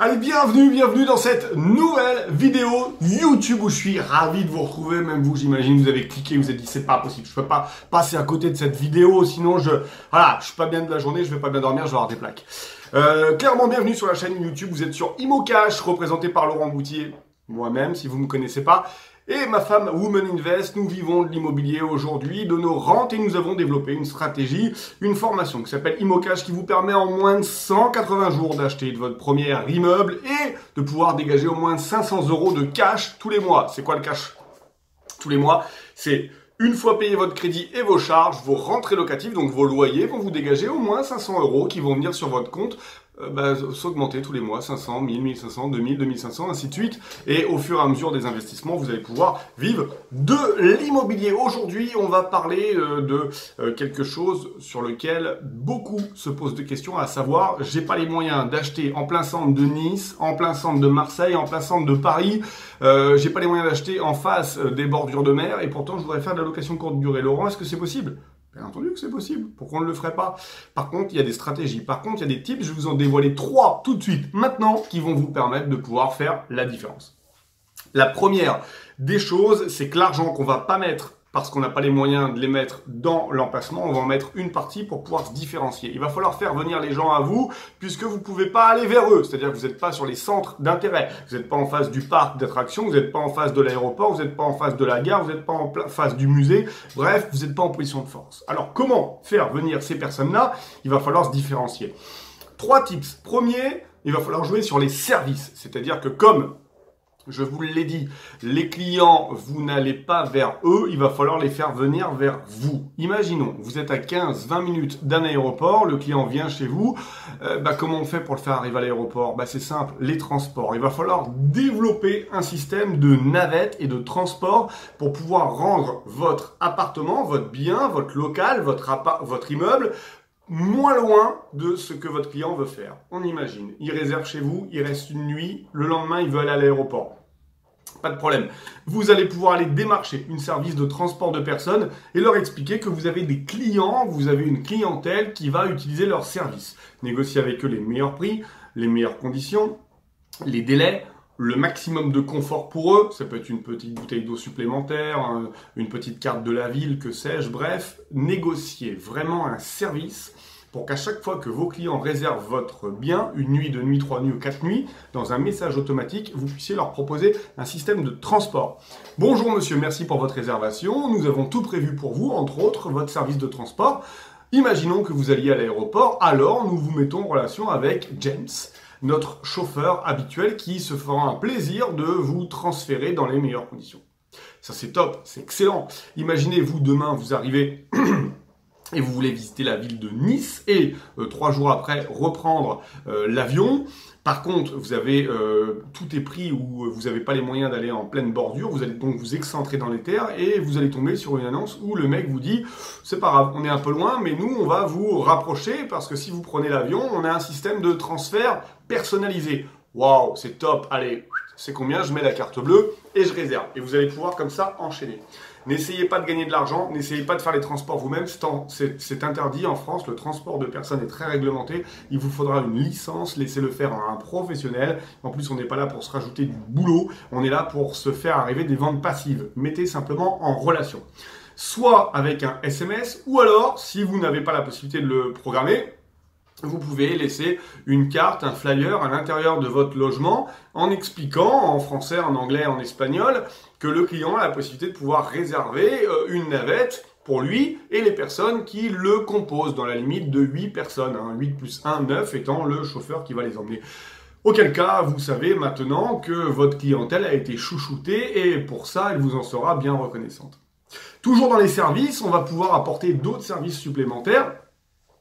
Allez, bienvenue dans cette nouvelle vidéo YouTube où je suis ravi de vous retrouver. Même vous, j'imagine, vous avez cliqué, vous avez dit c'est pas possible, je peux pas passer à côté de cette vidéo, sinon je suis pas bien de la journée, je vais pas bien dormir, je vais avoir des plaques. Clairement, bienvenue sur la chaîne YouTube, vous êtes sur ImoCash, représenté par Laurent Boutier, moi-même, si vous me connaissez pas. Et ma femme Woman Invest, nous vivons de l'immobilier aujourd'hui, de nos rentes, et nous avons développé une stratégie, une formation qui s'appelle ImoCash qui vous permet en moins de 180 jours d'acheter votre premier immeuble et de pouvoir dégager au moins 500 € de cash tous les mois. C'est quoi le cash tous les mois? C'est une fois payé votre crédit et vos charges, vos rentrées locatives, donc vos loyers, vont vous dégager au moins 500 € qui vont venir sur votre compte, s'augmenter tous les mois, 500, 1000, 1500, 2000, 2500, ainsi de suite. Et au fur et à mesure des investissements, vous allez pouvoir vivre de l'immobilier. Aujourd'hui, on va parler de quelque chose sur lequel beaucoup se posent des questions, à savoir, j'ai pas les moyens d'acheter en plein centre de Nice, en plein centre de Marseille, en plein centre de Paris, j'ai pas les moyens d'acheter en face des bordures de mer, et pourtant je voudrais faire de la location courte durée. Laurent, est-ce que c'est possible ? Bien entendu que c'est possible. Pourquoi on ne le ferait pas? Par contre, il y a des stratégies. Par contre, il y a des tips. Je vais vous en dévoiler 3 tout de suite, maintenant, qui vont vous permettre de pouvoir faire la différence. La première des choses, c'est que l'argent qu'on va pas mettre parce qu'on n'a pas les moyens de les mettre dans l'emplacement, on va en mettre une partie pour pouvoir se différencier. Il va falloir faire venir les gens à vous, puisque vous ne pouvez pas aller vers eux. C'est-à-dire que vous n'êtes pas sur les centres d'intérêt. Vous n'êtes pas en face du parc d'attractions, vous n'êtes pas en face de l'aéroport, vous n'êtes pas en face de la gare, vous n'êtes pas en face du musée. Bref, vous n'êtes pas en position de force. Alors, comment faire venir ces personnes-là? Il va falloir se différencier. 3 tips. Premier, il va falloir jouer sur les services. C'est-à-dire que comme je vous l'ai dit, les clients, vous n'allez pas vers eux, il va falloir les faire venir vers vous. Imaginons, vous êtes à 15-20 minutes d'un aéroport, le client vient chez vous, comment on fait pour le faire arriver à l'aéroport? C'est simple, les transports. Il va falloir développer un système de navettes et de transport pour pouvoir rendre votre appartement, votre bien, votre local, votre immeuble, moins loin de ce que votre client veut faire. On imagine, il réserve chez vous, il reste une nuit, le lendemain il veut aller à l'aéroport. Pas de problème. Vous allez pouvoir aller démarcher une service de transport de personnes et leur expliquer que vous avez des clients, vous avez une clientèle qui va utiliser leurs services. Négocier avec eux les meilleurs prix, les meilleures conditions, les délais, le maximum de confort pour eux. Ça peut être une petite bouteille d'eau supplémentaire, une petite carte de la ville, que sais-je. Bref, négocier vraiment un service pour qu'à chaque fois que vos clients réservent votre bien, une nuit, 2 nuits, 3 nuits ou 4 nuits, dans un message automatique, vous puissiez leur proposer un système de transport. Bonjour monsieur, merci pour votre réservation. Nous avons tout prévu pour vous, entre autres votre service de transport. Imaginons que vous alliez à l'aéroport, alors nous vous mettons en relation avec James, notre chauffeur habituel qui se fera un plaisir de vous transférer dans les meilleures conditions. Ça c'est top, c'est excellent. Imaginez vous demain, vous arrivez et vous voulez visiter la ville de Nice et 3 jours après reprendre l'avion. Par contre, vous avez tout est pris ou vous n'avez pas les moyens d'aller en pleine bordure. Vous allez donc vous excentrer dans les terres et vous allez tomber sur une annonce où le mec vous dit « C'est pas grave, on est un peu loin, mais nous, on va vous rapprocher parce que si vous prenez l'avion, on a un système de transfert personnalisé. » Waouh, c'est top, allez, c'est combien? Je mets la carte bleue et je réserve. Et vous allez pouvoir comme ça enchaîner. N'essayez pas de gagner de l'argent, n'essayez pas de faire les transports vous-même, c'est interdit en France, le transport de personnes est très réglementé, il vous faudra une licence, laissez-le faire à un professionnel, en plus on n'est pas là pour se rajouter du boulot, on est là pour se faire arriver des ventes passives, mettez simplement en relation. Soit avec un SMS, ou alors, si vous n'avez pas la possibilité de le programmer, vous pouvez laisser une carte, un flyer à l'intérieur de votre logement en expliquant en français, en anglais, en espagnol que le client a la possibilité de pouvoir réserver une navette pour lui et les personnes qui le composent dans la limite de 8 personnes. 8 plus 1, 9 étant le chauffeur qui va les emmener. Auquel cas, vous savez maintenant que votre clientèle a été chouchoutée et pour ça, elle vous en sera bien reconnaissante. Toujours dans les services, on va pouvoir apporter d'autres services supplémentaires.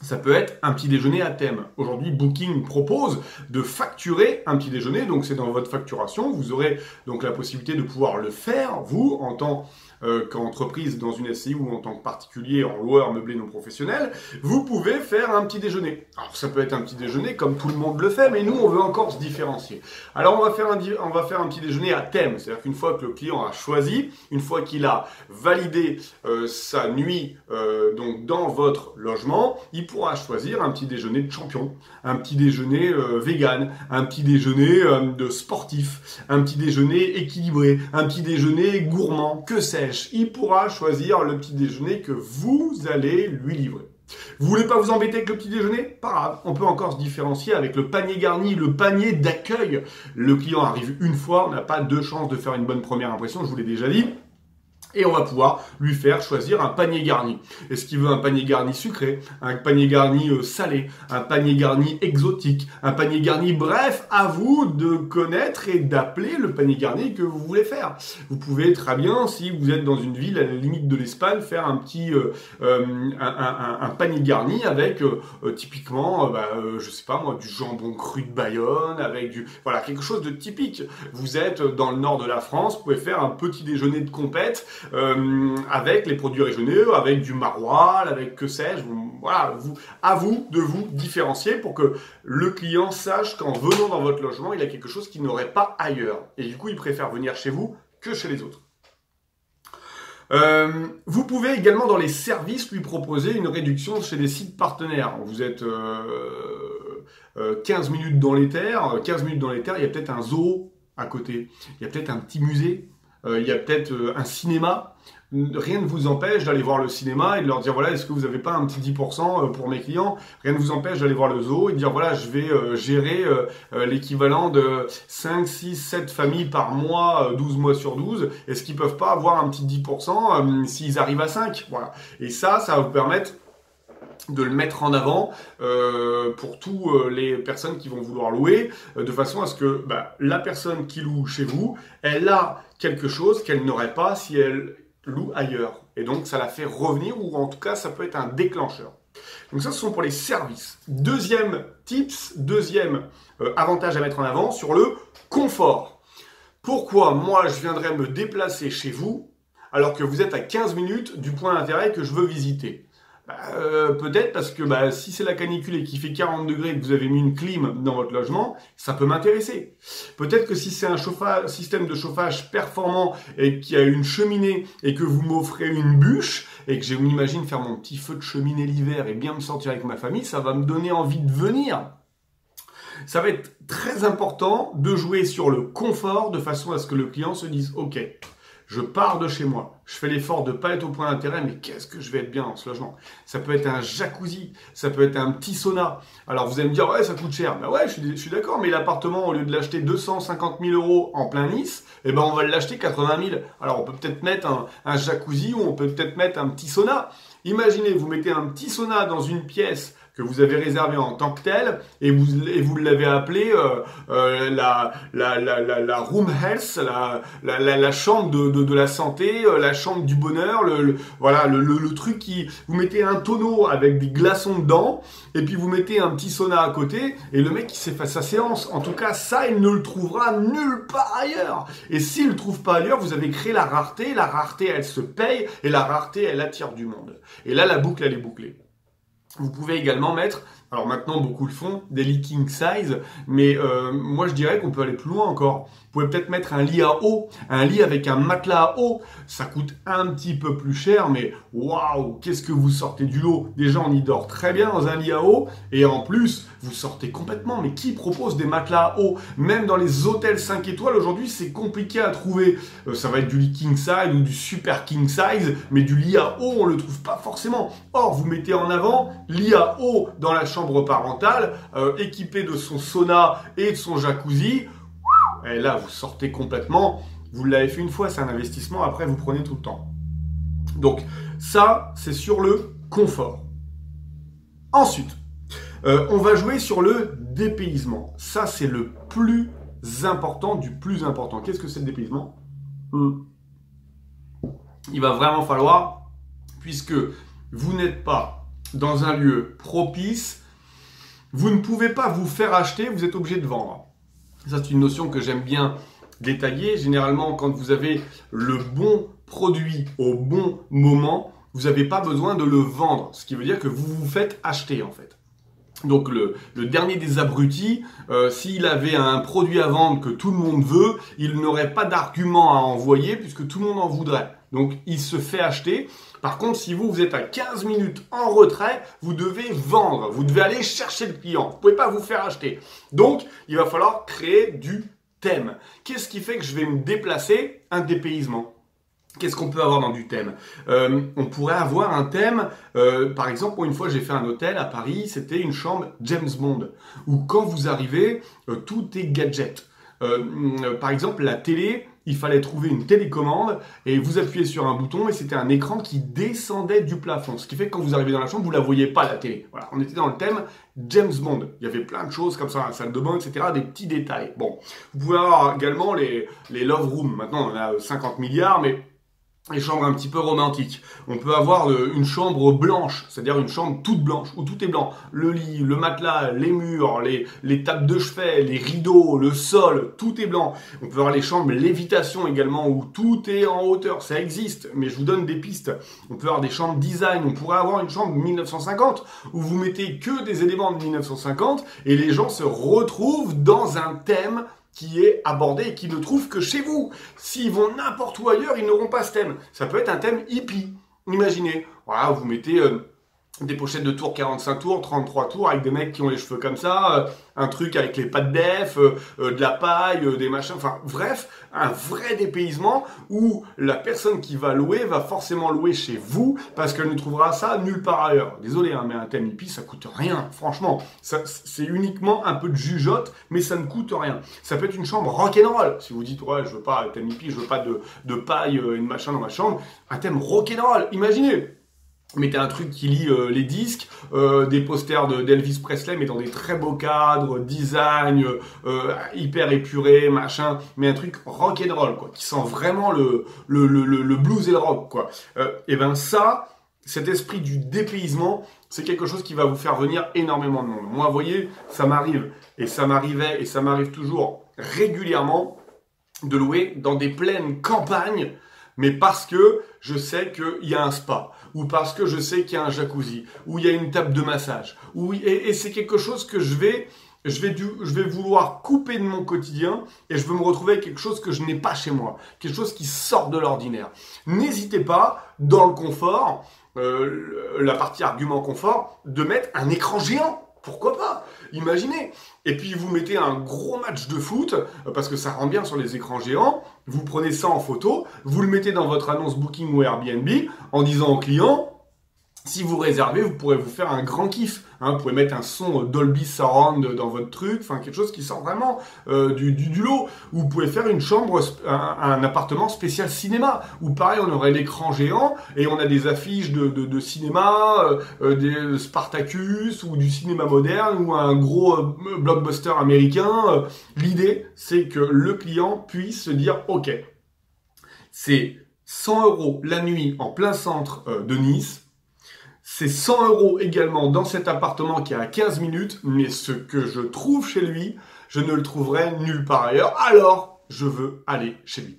Ça peut être un petit déjeuner à thème. Aujourd'hui, Booking propose de facturer un petit déjeuner, donc c'est dans votre facturation. Vous aurez donc la possibilité de pouvoir le faire, vous, en tant qu'entreprise dans une SCI ou en tant que particulier en loueur meublé non professionnel, vous pouvez faire un petit déjeuner. Alors ça peut être un petit déjeuner comme tout le monde le fait, mais nous on veut encore se différencier. Alors on va faire un petit déjeuner à thème, c'est-à-dire qu'une fois que le client a choisi, une fois qu'il a validé sa nuit donc dans votre logement, il pourra choisir un petit déjeuner de champion, un petit déjeuner vegan, un petit déjeuner de sportif, un petit déjeuner équilibré, un petit déjeuner gourmand, que sais-je. Il pourra choisir le petit déjeuner que vous allez lui livrer. Vous voulez pas vous embêter avec le petit déjeuner? Pas grave, on peut encore se différencier avec le panier garni, le panier d'accueil. Le client arrive une fois, on n'a pas deux chances de faire une bonne première impression, je vous l'ai déjà dit. Et on va pouvoir lui faire choisir un panier garni. Est-ce qu'il veut un panier garni sucré, un panier garni salé, un panier garni exotique, un panier garni, bref, à vous de connaître et d'appeler le panier garni que vous voulez faire. Vous pouvez très bien, si vous êtes dans une ville à la limite de l'Espagne, faire un petit un panier garni avec typiquement, je sais pas moi, du jambon cru de Bayonne, avec voilà, quelque chose de typique. Vous êtes dans le nord de la France, vous pouvez faire un petit déjeuner de compète avec les produits régionaux, avec du maroilles, avec que sais-je. Voilà, à vous de vous différencier pour que le client sache qu'en venant dans votre logement, il a quelque chose qu'il n'aurait pas ailleurs. Et du coup, il préfère venir chez vous que chez les autres. Vous pouvez également dans les services lui proposer une réduction chez des sites partenaires. Vous êtes 15 minutes dans les terres, 15 minutes dans les terres, il y a peut-être un zoo à côté, il y a peut-être un petit musée. Il y a peut-être un cinéma. Rien ne vous empêche d'aller voir le cinéma et de leur dire voilà, est-ce que vous n'avez pas un petit 10% pour mes clients? Rien ne vous empêche d'aller voir le zoo et de dire voilà, je vais gérer l'équivalent de 5, 6, 7 familles par mois, 12 mois sur 12. Est-ce qu'ils peuvent pas avoir un petit 10% s'ils arrivent à 5? Voilà. Et ça va vous permettre de le mettre en avant pour tous les personnes qui vont vouloir louer, de façon à ce que la personne qui loue chez vous, elle a quelque chose qu'elle n'aurait pas si elle loue ailleurs. Et donc, ça la fait revenir, ou en tout cas, ça peut être un déclencheur. Donc ça, ce sont pour les services. Deuxième tips, deuxième avantage à mettre en avant, sur le confort. Pourquoi moi, je viendrais me déplacer chez vous, alors que vous êtes à 15 minutes du point d'intérêt que je veux visiter? Peut-être parce que si c'est la canicule et qu'il fait 40 degrés et que vous avez mis une clim dans votre logement, ça peut m'intéresser. Peut-être que si c'est un système de chauffage performant et qu'il y a une cheminée et que vous m'offrez une bûche et que je m'imagine faire mon petit feu de cheminée l'hiver et bien me sortir avec ma famille, ça va me donner envie de venir. Ça va être très important de jouer sur le confort de façon à ce que le client se dise « Ok, je pars de chez moi, je fais l'effort de ne pas être au point d'intérêt, mais qu'est-ce que je vais être bien dans ce logement ?» Ça peut être un jacuzzi, ça peut être un petit sauna. Alors vous allez me dire, ouais, ça coûte cher. Ben ouais, je suis d'accord, mais l'appartement, au lieu de l'acheter 250 000 € en plein Nice, on va l'acheter 80 000. Alors on peut peut-être mettre un jacuzzi ou on peut peut-être mettre un petit sauna. Imaginez, vous mettez un petit sauna dans une pièce que vous avez réservé en tant que tel, et vous l'avez appelé la room health, la chambre de la santé, la chambre du bonheur, le truc qui, vous mettez un tonneau avec des glaçons dedans, et puis vous mettez un petit sauna à côté, et le mec qui s'est fait sa séance. En tout cas, ça, il ne le trouvera nulle part ailleurs. Et s'il le trouve pas ailleurs, vous avez créé la rareté, elle se paye, et la rareté, elle attire du monde. Et là, la boucle, elle est bouclée. Vous pouvez également mettre, alors maintenant beaucoup le font, des lits king size, mais moi je dirais qu'on peut aller plus loin encore. Vous pouvez peut-être mettre un lit à eau, un lit avec un matelas à eau. Ça coûte un petit peu plus cher, mais waouh, qu'est-ce que vous sortez du lot. Déjà, on y dort très bien dans un lit à eau, et en plus, vous sortez complètement. Mais qui propose des matelas à eau? Même dans les hôtels 5 étoiles, aujourd'hui, c'est compliqué à trouver. Ça va être du lit king size ou du super king size, mais du lit à eau, on le trouve pas forcément. Or, vous mettez en avant lit à eau dans la chambre parentale, équipé de son sauna et de son jacuzzi. Et là, vous sortez complètement. Vous l'avez fait une fois, c'est un investissement. Après, vous prenez tout le temps. Donc, ça, c'est sur le confort. Ensuite, on va jouer sur le dépaysement. Ça, c'est le plus important du plus important. Qu'est-ce que c'est le dépaysement? Il va vraiment falloir, puisque vous n'êtes pas dans un lieu propice, vous ne pouvez pas vous faire acheter, vous êtes obligé de vendre. Ça, c'est une notion que j'aime bien détailler. Généralement, quand vous avez le bon produit au bon moment, vous n'avez pas besoin de le vendre. Ce qui veut dire que vous vous faites acheter, en fait. Donc le dernier des abrutis, s'il avait un produit à vendre que tout le monde veut, il n'aurait pas d'argument à envoyer puisque tout le monde en voudrait. Donc il se fait acheter. Par contre, si vous êtes à 15 minutes en retrait, vous devez vendre, vous devez aller chercher le client. Vous ne pouvez pas vous faire acheter. Donc il va falloir créer du thème. Qu'est-ce qui fait que je vais me déplacer? Un dépaysement. Qu'est-ce qu'on peut avoir dans du thème? On pourrait avoir un thème, par exemple, pour une fois j'ai fait un hôtel à Paris, c'était une chambre James Bond, où quand vous arrivez, tout est gadget. Par exemple, la télé, il fallait trouver une télécommande et vous appuyez sur un bouton et c'était un écran qui descendait du plafond. Ce qui fait que quand vous arrivez dans la chambre, vous ne la voyez pas, la télé. Voilà, on était dans le thème James Bond. Il y avait plein de choses comme ça, la salle de bain, etc., des petits détails. Bon, vous pouvez avoir également les love rooms. Maintenant, on en a 50 milliards, mais les chambres un petit peu romantiques. On peut avoir une chambre blanche, c'est-à-dire une chambre toute blanche, où tout est blanc. Le lit, le matelas, les murs, les tables de chevet, les rideaux, le sol, tout est blanc. On peut avoir les chambres lévitation également, où tout est en hauteur. Ça existe, mais je vous donne des pistes. On peut avoir des chambres design. On pourrait avoir une chambre 1950, où vous mettez que des éléments de 1950, et les gens se retrouvent dans un thème qui est abordé et qui ne trouve que chez vous. S'ils vont n'importe où ailleurs, ils n'auront pas ce thème. Ça peut être un thème hippie. Imaginez, voilà, vous mettez des pochettes de tours 45 tours, 33 tours, avec des mecs qui ont les cheveux comme ça, un truc avec les pattes d'EF, de la paille, des machins, enfin bref, un vrai dépaysement où la personne qui va louer va forcément louer chez vous parce qu'elle ne trouvera ça nulle part ailleurs. Désolé, hein, mais un thème hippie, ça coûte rien, franchement. C'est uniquement un peu de jugeote, mais ça ne coûte rien. Ça peut être une chambre rock'n'roll. Si vous dites, ouais, je veux pas un thème hippie, je veux pas de paille et de machin dans ma chambre, un thème rock'n'roll, imaginez. Mettez un truc qui lie les disques, des posters d'Elvis Presley, mais dans des très beaux cadres, design, hyper épuré, machin, mais un truc rock'n'roll, quoi, qui sent vraiment le blues et le rock, quoi. Et ben ça, cet esprit du dépaysement, c'est quelque chose qui va vous faire venir énormément de monde. Moi, vous voyez, ça m'arrive, et ça m'arrivait, et ça m'arrive toujours régulièrement, de louer dans des pleines campagnes, mais parce que je sais qu'il y a un spa, ou parce que je sais qu'il y a un jacuzzi, ou il y a une table de massage, et c'est quelque chose que je vais vouloir couper de mon quotidien, et je veux me retrouver avec quelque chose que je n'ai pas chez moi, quelque chose qui sort de l'ordinaire. N'hésitez pas, dans le confort, la partie argument confort, de mettre un écran géant. Pourquoi pas? Imaginez. Et puis vous mettez un gros match de foot, parce que ça rend bien sur les écrans géants, vous prenez ça en photo, vous le mettez dans votre annonce Booking ou Airbnb, en disant au client, si vous réservez, vous pourrez vous faire un grand kiff. Hein, vous pouvez mettre un son Dolby Surround dans votre truc, enfin quelque chose qui sort vraiment du lot. Ou vous pouvez faire une chambre, un appartement spécial cinéma, où pareil, on aurait l'écran géant et on a des affiches de cinéma, des Spartacus ou du cinéma moderne ou un gros blockbuster américain. L'idée, c'est que le client puisse se dire, ok, c'est 100 € la nuit en plein centre de Nice. C'est 100 € également dans cet appartement qui est à 15 minutes, mais ce que je trouve chez lui, je ne le trouverai nulle part ailleurs, alors je veux aller chez lui.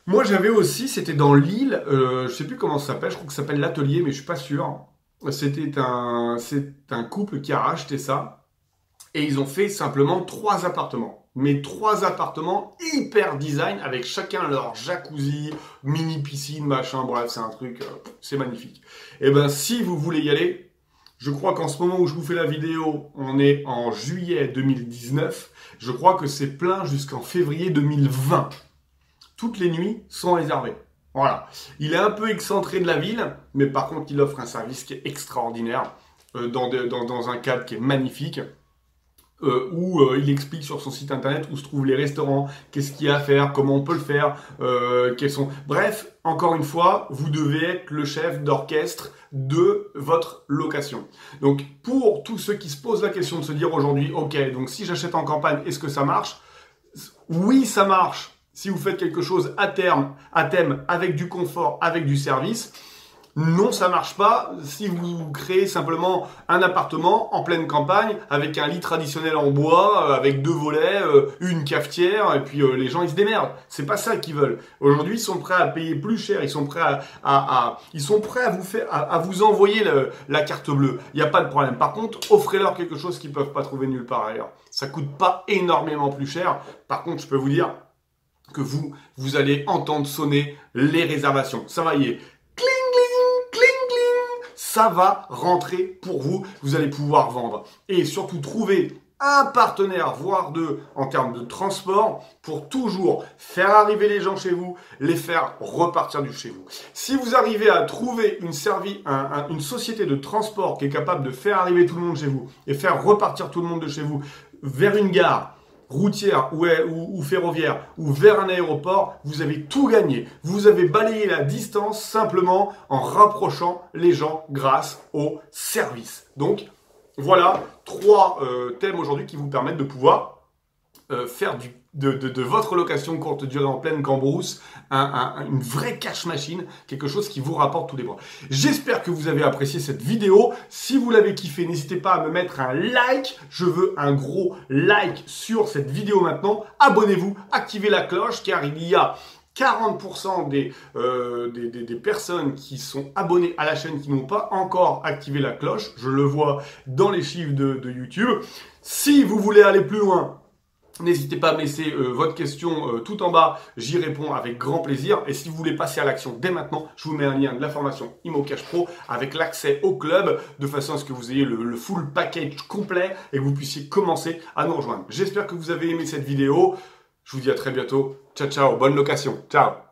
Moi j'avais aussi, c'était dans Lille, je sais plus comment ça s'appelle, je crois que ça s'appelle l'Atelier, mais je suis pas sûr. C'est un couple qui a racheté ça, et ils ont fait simplement 3 appartements. Mais 3 appartements hyper design avec chacun leur jacuzzi, mini piscine, machin, bref, c'est un truc, c'est magnifique. Et ben si vous voulez y aller, je crois qu'en ce moment où je vous fais la vidéo, on est en juillet 2019, je crois que c'est plein jusqu'en février 2020. Toutes les nuits sont réservées. Voilà. Il est un peu excentré de la ville, mais par contre il offre un service qui est extraordinaire, dans un cadre qui est magnifique. Où il explique sur son site internet où se trouvent les restaurants, qu'est-ce qu'il y a à faire, comment on peut le faire, quels sont... Bref, encore une fois, vous devez être le chef d'orchestre de votre location. Donc, pour tous ceux qui se posent la question de se dire aujourd'hui, ok, donc si j'achète en campagne, est-ce que ça marche? Oui, ça marche. Si vous faites quelque chose à thème, avec du confort, avec du service. Non, ça marche pas si vous créez simplement un appartement en pleine campagne avec un lit traditionnel en bois, avec 2 volets, une cafetière, et puis les gens ils se démerdent. C'est pas ça qu'ils veulent. Aujourd'hui, ils sont prêts à payer plus cher, ils sont prêts ils sont prêts à vous envoyer la carte bleue. Il n'y a pas de problème. Par contre, offrez-leur quelque chose qu'ils peuvent pas trouver nulle part ailleurs. Ça coûte pas énormément plus cher. Par contre, je peux vous dire que vous allez entendre sonner les réservations. Ça va y est. Ça va rentrer pour vous, vous allez pouvoir vendre. Et surtout, trouver un partenaire, voire deux, en termes de transport, pour toujours faire arriver les gens chez vous, les faire repartir du chez vous. Si vous arrivez à trouver une société de transport qui est capable de faire arriver tout le monde chez vous et faire repartir tout le monde de chez vous vers une gare, routière ou ferroviaire ou vers un aéroport, vous avez tout gagné. Vous avez balayé la distance simplement en rapprochant les gens grâce au service. Donc, voilà 3 thèmes aujourd'hui qui vous permettent de pouvoir faire de votre location courte durée en pleine cambrousse une vraie cash machine, quelque chose qui vous rapporte tous les mois. J'espère que vous avez apprécié cette vidéo. Si vous l'avez kiffé, n'hésitez pas à me mettre un like. Je veux un gros like sur cette vidéo maintenant. Abonnez-vous, activez la cloche car il y a 40% des personnes qui sont abonnées à la chaîne qui n'ont pas encore activé la cloche. Je le vois dans les chiffres de YouTube. Si vous voulez aller plus loin, n'hésitez pas à me laisser votre question tout en bas, j'y réponds avec grand plaisir. Et si vous voulez passer à l'action dès maintenant, je vous mets un lien de la formation ImoCash Pro avec l'accès au club, de façon à ce que vous ayez le full package complet et que vous puissiez commencer à nous rejoindre. J'espère que vous avez aimé cette vidéo. Je vous dis à très bientôt. Ciao, ciao, bonne location. Ciao.